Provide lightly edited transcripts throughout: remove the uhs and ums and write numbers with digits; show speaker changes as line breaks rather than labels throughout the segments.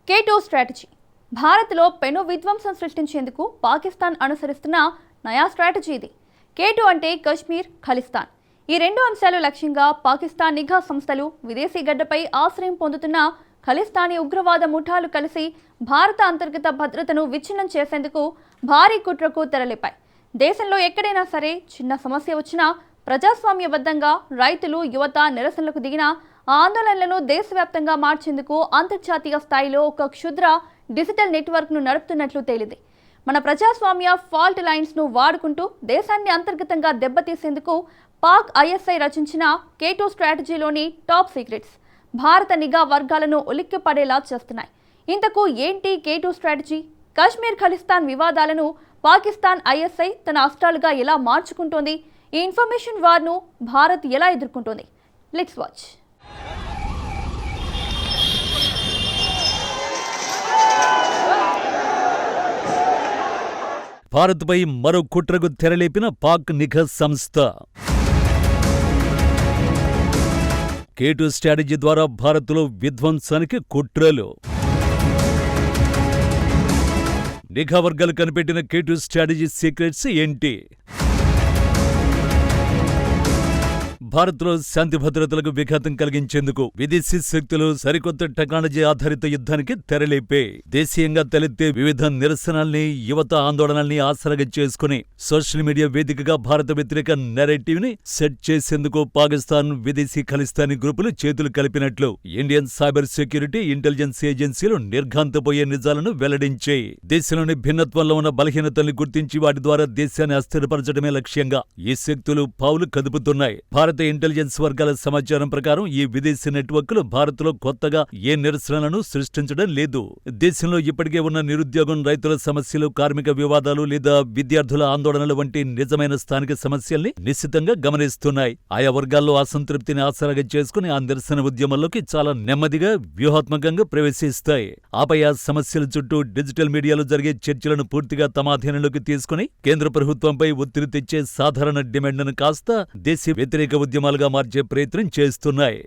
K2 strategy భారత్లో పెను విధ్వంసం సృష్టించేందుకు పాకిస్తాన్ అనుసరిస్తున్న నయా స్ట్రాటజీ ఇది. K2 అంటే కశ్మీర్, ఖలిస్తాన్. ఈ రెండు అంశాలు లక్ష్యంగా పాకిస్తాన్ నిఘా సంస్థలు విదేశీ గడ్డపై ఆశ్రయం పొందుతున్న ఖలిస్తానీ ఉగ్రవాద ముఠాలు కలిసి భారత అంతర్గత భద్రతను విచ్ఛిన్నం చేసేందుకు భారీ కుట్రకు తెరలేపాయి. దేశంలో ఎక్కడైనా సరే చిన్న సమస్య వచ్చినా ప్రజాస్వామ్యబద్ధంగా రైతులు, యువత నిరసనలకు దిగిన ఆందోళనలను దేశవ్యాప్తంగా మార్చేందుకు అంతర్జాతీయ స్థాయిలో ఒక క్షుద్ర డిజిటల్ నెట్వర్క్ను నడుపుతున్నట్లు తేలింది. మన ప్రజాస్వామ్య ఫాల్ట్ లైన్స్ను వాడుకుంటూ దేశాన్ని అంతర్గతంగా దెబ్బతీసేందుకు పాక్ ఐఎస్ఐ రచించిన K2 స్ట్రాటజీలోని టాప్ సీక్రెట్స్ భారత నిఘా వర్గాలను ఉలిక్కిపడేలా చేస్తున్నాయి. ఇంతకు ఏంటి K2 స్ట్రాటజీ? కశ్మీర్, ఖలిస్తాన్ వివాదాలను పాకిస్తాన్ ఐఎస్ఐ తన అస్త్రాలుగా ఎలా మార్చుకుంటోంది? ఈ ఇన్ఫర్మేషన్ వార్ను భారత్ ఎలా ఎదుర్కొంటోంది? Let's watch.
భారత్పై మరో కుట్రకు తెరలేపిన పాక్ నిఘా సంస్థ. K2 స్ట్రాటజీ ద్వారా భారత్లో విధ్వంసానికి కుట్రలు. నిఘా వర్గాలు కనిపెట్టిన K2 స్ట్రాటజీ సీక్రెట్స్ ఏంటి? భారత్లో శాంతి భద్రతలకు విఘాతం కలిగించేందుకు విదేశీ శక్తులు సరికొత్త టెక్నాలజీ ఆధారిత యుద్ధానికి తెరలేపే. దేశీయంగా తలెత్తే వివిధ నిరసనల్ని, యువత ఆందోళనల్ని ఆసరాగా చేసుకుని సోషల్ మీడియా వేదికగా భారత వ్యతిరేక నెరేటివ్ ని సెట్ చేసేందుకు పాకిస్తాన్, విదేశీ ఖలిస్తానీ గ్రూపులు చేతులు కలిపినట్లు ఇండియన్ సైబర్ సెక్యూరిటీ, ఇంటెలిజెన్స్ ఏజెన్సీలు నిర్ఘాంతపోయే నిజాలను వెల్లడించాయి. దేశంలోని భిన్నత్వంలో ఉన్న బలహీనతల్ని గుర్తించి వాటి ద్వారా దేశాన్ని అస్థిరపరచడమే లక్ష్యంగా ఈ శక్తులు పావులు కదుపుతున్నాయి. భారత ఇంటెలిజెన్స్ వర్గాల సమాచారం ప్రకారం ఈ విదేశీ నెట్వర్క్లు భారత్లో కొత్తగా ఏ నిరసనలను సృష్టించడం లేదు. దేశంలో ఇప్పటికే ఉన్న నిరుద్యోగం, రైతుల సమస్యలు, కార్మిక వివాదాలు లేదా విద్యార్థుల ఆందోళనలు వంటి నిజమైన స్థానిక సమస్యల్ని నిశ్చితంగా గమనిస్తున్నాయి. ఆయా వర్గాల్లో అసంతృప్తిని ఆసరాగా చేసుకుని ఆ నిరసన ఉద్యమంలోకి చాలా నెమ్మదిగా, వ్యూహాత్మకంగా ప్రవేశిస్తాయి. ఆపై ఆ సమస్యల చుట్టూ డిజిటల్ మీడియాలో జరిగే చర్చలను పూర్తిగా తమ అధీనంలోకి తీసుకుని కేంద్ర ప్రభుత్వంపై ఒత్తిడి తెచ్చే సాధారణ డిమాండ్ను కాస్త దేశీ వ్యతిరేక ఉద్యమాలుగా మార్చే ప్రయత్నం చేస్తున్నాయి.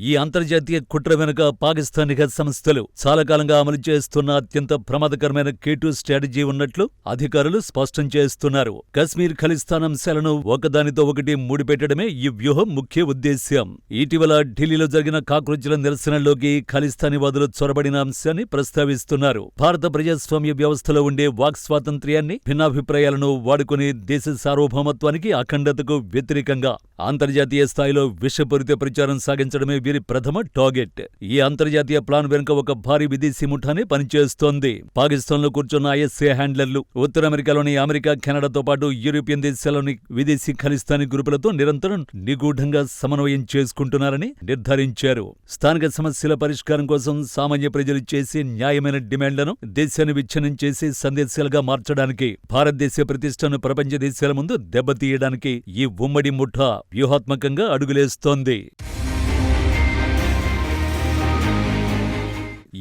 ఈ అంతర్జాతీయ కుట్ర వెనుక పాకిస్తాన్ నిఘా సంస్థలు చాలా కాలంగా అమలు చేస్తున్న అత్యంత ప్రమాదకరమైన K2 స్ట్రాటజీ ఉన్నట్లు అధికారులు స్పష్టం చేస్తున్నారు. కశ్మీర్, ఖలిస్తాన్ అంశాలను ఒకదానితో ఒకటి ముడిపెట్టడమే ఈ వ్యూహం ముఖ్య ఉద్దేశ్యం. ఇటీవల ఢిల్లీలో జరిగిన కాక్రోచ్ల నిరసనల్లోకి ఖలిస్తానీవాదులు చొరబడిన అంశాన్ని ప్రస్తావిస్తున్నారు. భారత ప్రజాస్వామ్య వ్యవస్థలో ఉండే వాక్ స్వాతంత్ర్యాన్ని, భిన్నాభిప్రాయాలను వాడుకుని దేశ సార్వభౌమత్వానికి, అఖండతకు వ్యతిరేకంగా అంతర్జాతీయ స్థాయిలో విషపూరిత ప్రచారం సాగించడమే వీరి ప్రథమ టార్గెట్. ఈ అంతర్జాతీయ ప్లాన్ వెనుక ఒక భారీ విదేశీ ముఠానే పనిచేస్తోంది. పాకిస్తాన్లో కూర్చున్న ఐఎస్ఏ హ్యాండ్లర్లు ఉత్తర అమెరికాలోని అమెరికా, కెనడాతో పాటు యూరోపియన్ దేశాల్లోని విదేశీ ఖలిస్తానీ గ్రూపులతో నిరంతరం నిగూఢంగా సమన్వయం చేసుకుంటున్నారని నిర్ధారించారు. స్థానిక సమస్యల పరిష్కారం కోసం సామాన్య ప్రజలు చేసే న్యాయమైన డిమాండ్లను దేశాన్ని విచ్ఛిన్నం చేసే సందేశాలుగా మార్చడానికి, భారతదేశ ప్రతిష్టను ప్రపంచ దేశాల ముందు దెబ్బతీయడానికి ఈ ఉమ్మడి ముఠా వ్యూహాత్మకంగా అడుగులేస్తోంది.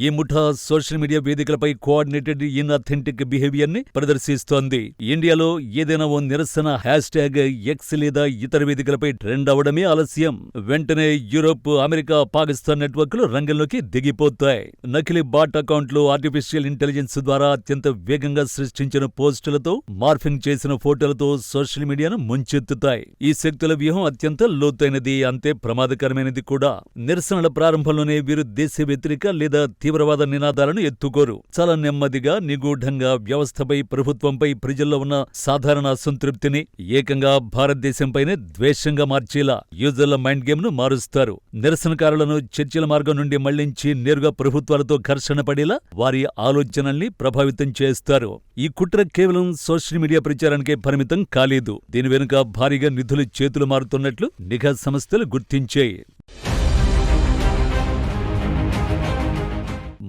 ఈ ముఠా సోషల్ మీడియా వేదికలపై కోఆర్డినేటెడ్ ఇన్అథెంటిక్ బిహేవియర్ ని ప్రదర్శిస్తోంది. ఇండియాలో ఏదైనా ఓ నిరసన హ్యాష్ట్యాగ్ X లేదా ఇతర వేదికలపై ట్రెండ్ అవడమే ఆలస్యం. వెంటనే యూరోప్, అమెరికా, పాకిస్తాన్ నెట్వర్క్లు రంగంలోకి దిగిపోతాయి. నకిలీ బాట్ అకౌంట్లు, ఆర్టిఫిషియల్ ఇంటెలిజెన్స్ ద్వారా అత్యంత వేగంగా సృష్టించిన పోస్టులతో, మార్ఫింగ్ చేసిన ఫోటోలతో సోషల్ మీడియాను ముంచెత్తుతాయి. ఈ శక్తుల వ్యూహం అత్యంత లోతైనది, అంతే ప్రమాదకరమైనది కూడా. నిరసనల ప్రారంభంలోనే వీరు దేశ వ్యతిరేక లేదా తీవ్రవాద నినాదాలను ఎత్తుకోరు. చాలా నెమ్మదిగా, నిగూఢంగా వ్యవస్థపై, ప్రభుత్వంపై ప్రజల్లో ఉన్న సాధారణ అసంతృప్తిని ఏకంగా భారతదేశంపైనే ద్వేషంగా మార్చేలా యూజర్ల మైండ్ గేమ్ ను మారుస్తారు. నిరసనకారులను చర్చల మార్గం నుండి మళ్లించి నేరుగా ప్రభుత్వాలతో ఘర్షణ పడేలా వారి ఆలోచనల్ని ప్రభావితం చేస్తారు. ఈ కుట్ర కేవలం సోషల్ మీడియా ప్రచారానికే పరిమితం కాలేదు. దీని వెనుక భారీగా నిధులు చేతులు మారుతున్నట్లు నిఘా సంస్థలు గుర్తించాయి.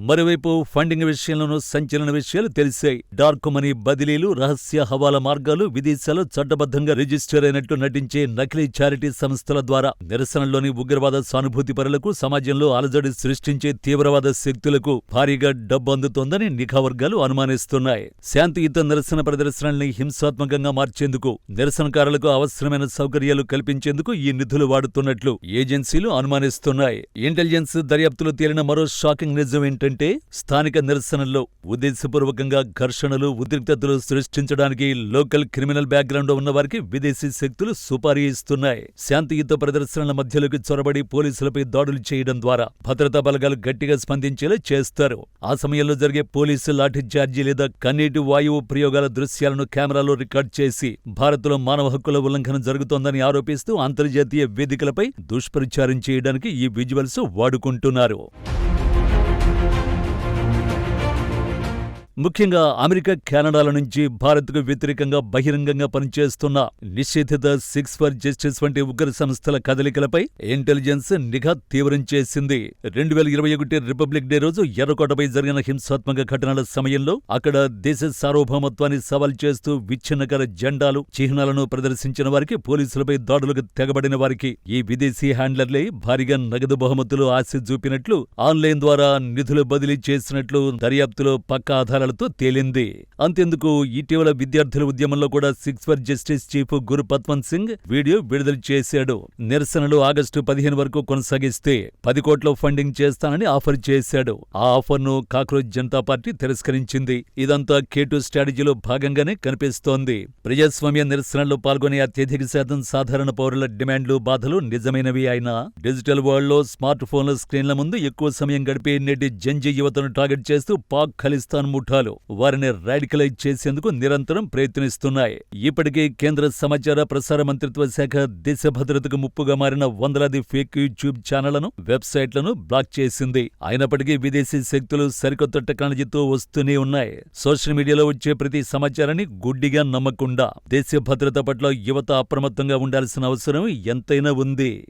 మరోవైపు ఫండింగ్ విషయంలోనూ సంచలన విషయాలు తెలిసాయి. డార్క్ మనీ బదిలీలు, రహస్య హవాలా మార్గాలు, విదేశాల్లో చట్టబద్ధంగా రిజిస్టర్ అయినట్టు నటించే నకిలీ చారిటీ సంస్థల ద్వారా నిరసనలోని ఉగ్రవాద సానుభూతిపరులకు, సమాజంలో అలజడి సృష్టించే తీవ్రవాద శక్తులకు భారీగా డబ్బు అందుతోందని నిఘా వర్గాలు అనుమానిస్తున్నాయి. శాంతియుత నిరసన ప్రదర్శనల్ని హింసాత్మకంగా మార్చేందుకు, నిరసనకారులకు అవసరమైన సౌకర్యాలు కల్పించేందుకు ఈ నిధులు వాడుతున్నట్లు ఏజెన్సీలు అనుమానిస్తున్నాయి. ఇంటెలిజెన్స్ దర్యాప్తులో తేలిన మరో షాకింగ్ నిజం ఏంటంటే, స్థానిక నిరసనల్లో ఉద్దేశపూర్వకంగా ఘర్షణలు, ఉద్రిక్తతలు సృష్టించడానికి లోకల్ క్రిమినల్ బ్యాక్గ్రౌండ్ ఉన్న వారికి విదేశీ శక్తులు సుపారీ ఇస్తున్నాయి. శాంతియుత ప్రదర్శనల మధ్యలోకి చొరబడి పోలీసులపై దాడులు చేయడం ద్వారా భద్రతా బలగాలు గట్టిగా స్పందించేలా చేస్తారు. ఆ సమయంలో జరిగే పోలీసు లాఠీ చార్జీ లేదా కన్నీటి వాయువు ప్రయోగాల దృశ్యాలను కెమెరాలో రికార్డ్ చేసి భారత్లో మానవ హక్కుల ఉల్లంఘన జరుగుతోందని ఆరోపిస్తూ అంతర్జాతీయ వేదికలపై దుష్ప్రచారం చేయడానికి ఈ విజువల్స్ వాడుకుంటున్నారు. ముఖ్యంగా అమెరికా, కెనడాల నుంచి భారత్కు వ్యతిరేకంగా బహిరంగంగా పనిచేస్తున్న నిషేధిత 6 ఫర్ జస్టిస్ వంటి ఉగ్ర సంస్థల కదలికలపై ఇంటెలిజెన్స్ నిఘా తీవ్రం చేసింది. 2021 రిపబ్లిక్ డే రోజు ఎర్రకోటపై జరిగిన హింసాత్మక ఘటనల సమయంలో అక్కడ దేశ సార్వభౌమత్వాన్ని సవాల్ చేస్తూ విచ్ఛిన్నకర జెండాలు, చిహ్నాలను ప్రదర్శించిన వారికి, పోలీసులపై దాడులకు తెగబడిన వారికి ఈ విదేశీ హ్యాండ్లర్లే భారీగా నగదు బహుమతులు ఆశ చూపినట్లు, ఆన్లైన్ ద్వారా నిధులు బదిలీ చేసినట్లు దర్యాప్తులో పక్కా ఆధారాలతో తేలింది. అంతెందుకు, ఇటీవల విద్యార్థుల ఉద్యమంలో కూడా 6 for justice chief Gurpatwant Singh video విడుదల చేశాడు. నిరసనలు ఆగస్టు 15 వరకు కొనసాగిస్తే 10 కోట్ల ఫండింగ్ చేస్తానని ఆఫర్ చేశాడు. ఆ ఆఫర్ను కాక్రోచ్ జనతా పార్టీ తిరస్కరించింది. ఇదంతా K2 స్ట్రాటజీలో భాగంగానే కనిపిస్తోంది. ప్రజాస్వామ్య నిరసనల్లో పాల్గొనే అత్యధిక శాతం సాధారణ పౌరుల డిమాండ్లు, బాధలు నిజమైనవి అయినా డిజిటల్ వరల్డ్ లో స్మార్ట్ ఫోన్ల స్క్రీన్ల ముందు ఎక్కువ సమయం గడిపే నేటి జంజీ యువతను టార్గెట్ చేస్తూ పాక్ ఖలిస్తాన్ ముఠాలు వారిని రాడికలైజ్ చేసేందుకు నిరంతరం ప్రయత్నిస్తున్నాయి. ఇప్పటికే కేంద్ర సమాచార ప్రసార మంత్రిత్వ శాఖ దేశ భద్రతకు ముప్పుగా మారిన వందలాది ఫేక్ యూట్యూబ్ ఛానళ్లను, వెబ్సైట్లను బ్లాక్ చేసింది. అయినప్పటికీ విదేశీ శక్తులు సరికొత్త టెక్నాలజీతో వస్తూనే ఉన్నాయి. సోషల్ మీడియాలో వచ్చే ప్రతి సమాచారాన్ని గుడ్డిగా నమ్మకుండా దేశ భద్రత పట్ల యువత అప్రమత్తంగా ఉండాల్సిన అవసరం ఎంతైనా ఉంది.